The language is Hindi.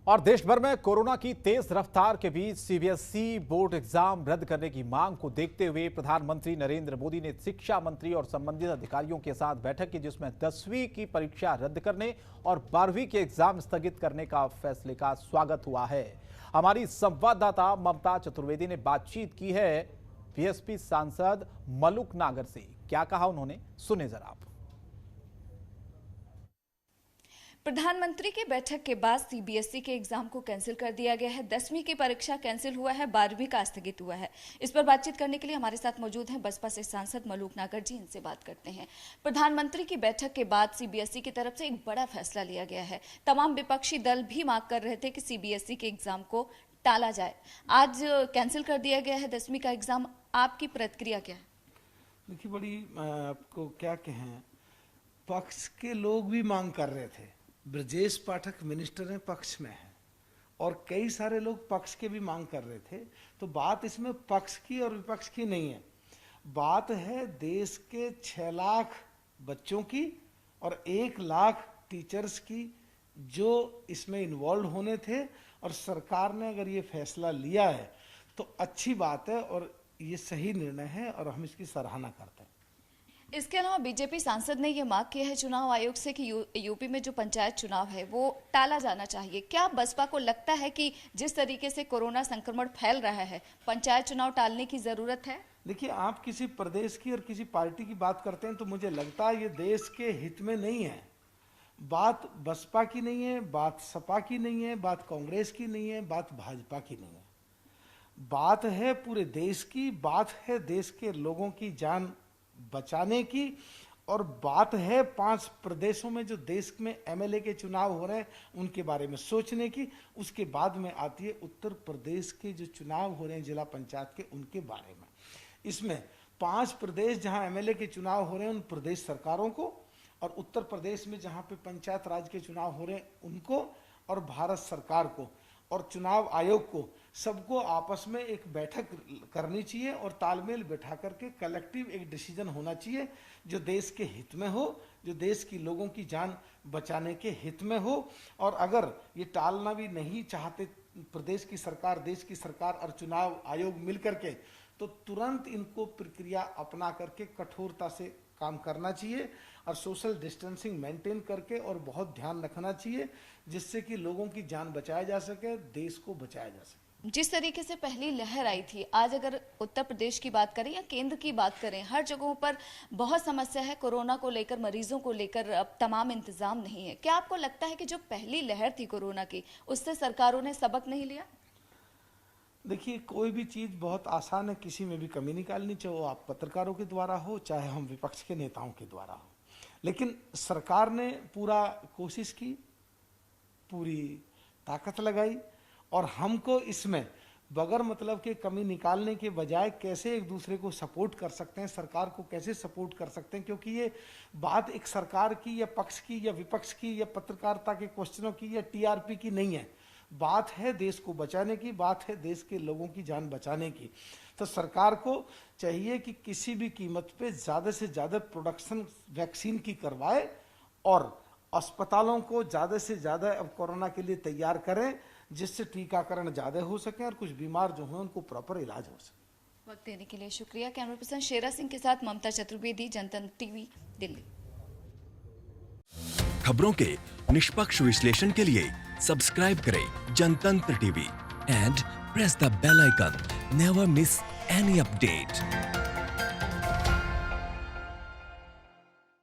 और देश भर में कोरोना की तेज रफ्तार के बीच सीबीएसई बोर्ड एग्जाम रद्द करने की मांग को देखते हुए प्रधानमंत्री नरेंद्र मोदी ने शिक्षा मंत्री और संबंधित अधिकारियों के साथ बैठक की, जिसमें 10वीं की परीक्षा रद्द करने और 12वीं के एग्जाम स्थगित करने का फैसले का स्वागत हुआ है। हमारी संवाददाता ममता चतुर्वेदी ने बातचीत की है बीएसपी सांसद मलूक नागर से। क्या कहा उन्होंने, सुने जरा आप। प्रधानमंत्री की बैठक के बाद सीबीएसई के एग्जाम को कैंसिल कर दिया गया है। 10वीं की परीक्षा कैंसिल हुआ है, 12वीं का स्थगित हुआ है। इस पर बातचीत करने के लिए हमारे साथ मौजूद हैं बसपा से सांसद मलूक नागर जी। इनसे बात करते हैं। प्रधानमंत्री की बैठक के बाद सीबीएसई की तरफ से एक बड़ा फैसला लिया गया है। तमाम विपक्षी दल भी मांग कर रहे थे कि सीबीएसई के एग्जाम को टाला जाए। आज कैंसिल कर दिया गया है 10वीं का एग्जाम। आपकी प्रतिक्रिया क्या है? देखिए, बड़ी आपको क्या कहें, पक्ष के लोग भी मांग कर रहे थे। ब्रजेश पाठक मिनिस्टर हैं, पक्ष में हैं, और कई सारे लोग पक्ष के भी मांग कर रहे थे। तो बात इसमें पक्ष की और विपक्ष की नहीं है, बात है देश के 6 लाख बच्चों की और 1 लाख टीचर्स की जो इसमें इन्वॉल्व होने थे। और सरकार ने अगर ये फैसला लिया है तो अच्छी बात है और ये सही निर्णय है और हम इसकी सराहना करते हैं। इसके अलावा बीजेपी सांसद ने यह मांग की है चुनाव आयोग से कि यूपी में जो पंचायत चुनाव है वो टाला जाना चाहिए। क्या बसपा को लगता है कि जिस तरीके से कोरोना संक्रमण फैल रहा है, पंचायत चुनाव टालने की जरूरत है? देखिए, आप किसी प्रदेश की और किसी पार्टी की बात करते हैं तो मुझे लगता है ये देश के हित में नहीं है। बात बसपा की नहीं है, बात सपा की नहीं है, बात कांग्रेस की नहीं है, बात भाजपा की नहीं है। बात है पूरे देश की, बात है देश के लोगों की जान बचाने की, और बात है 5 प्रदेशों में जो देश में एमएलए के चुनाव हो रहे हैं उनके बारे में सोचने की। उसके बाद में आती है उत्तर प्रदेश के जो चुनाव हो रहे हैं जिला पंचायत के, उनके बारे में। इसमें 5 प्रदेश जहां एमएलए के चुनाव हो रहे हैं उन प्रदेश सरकारों को, और उत्तर प्रदेश में जहां पे पंचायत राज के चुनाव हो रहे हैं उनको, और भारत सरकार को और चुनाव आयोग को, सबको आपस में एक बैठक करनी चाहिए और तालमेल बैठा करके कलेक्टिव एक डिसीजन होना चाहिए जो देश के हित में हो, जो देश की लोगों की जान बचाने के हित में हो। और अगर ये टालना भी नहीं चाहते प्रदेश की सरकार, देश की सरकार और चुनाव आयोग मिल करके, तो तुरंत इनको प्रक्रिया अपना करके कठोरता से काम करना चाहिए और सोशल डिस्टेंसिंग मेंटेन करके और बहुत ध्यान रखना चाहिए जिससे कि लोगों की जान बचाया जा सके, देश को बचाया जा सके। जिस तरीके से पहली लहर आई थी, आज अगर उत्तर प्रदेश की बात करें या केंद्र की बात करें, हर जगहों पर बहुत समस्या है कोरोना को लेकर, मरीजों को लेकर अब तमाम इंतजाम नहीं है। क्या आपको लगता है कि जो पहली लहर थी कोरोना की, उससे सरकारों ने सबक नहीं लिया? देखिए, कोई भी चीज़ बहुत आसान है, किसी में भी कमी निकालनी, चाहे वो आप पत्रकारों के द्वारा हो, चाहे हम विपक्ष के नेताओं के द्वारा हो। लेकिन सरकार ने पूरा कोशिश की, पूरी ताकत लगाई, और हमको इसमें बगैर मतलब के कमी निकालने के बजाय कैसे एक दूसरे को सपोर्ट कर सकते हैं, सरकार को कैसे सपोर्ट कर सकते हैं, क्योंकि ये बात एक सरकार की या पक्ष की या विपक्ष की या पत्रकारिता के क्वेश्चनों की या टीआरपी की नहीं है। बात है देश को बचाने की, बात है देश के लोगों की जान बचाने की। तो सरकार को चाहिए कि किसी भी कीमत पे ज़्यादा से ज़्यादा प्रोडक्शन वैक्सीन की करवाए और अस्पतालों को ज़्यादा से ज़्यादा अब कोरोना के लिए तैयार करें, जिससे टीकाकरण ज़्यादा हो सके और कुछ बीमार जो हैं उनको प्रॉपर इलाज हो सके। वक्त देने के लिए शुक्रिया। कैमरा पर्सन शेरा सिंह के साथ ममता चतुर्वेदी, जनतंत्र टीवी, दिल्ली। खबरों के निष्पक्ष विश्लेषण के लिए सब्सक्राइब करें Jantantra TV and press the bell icon. Never miss any update.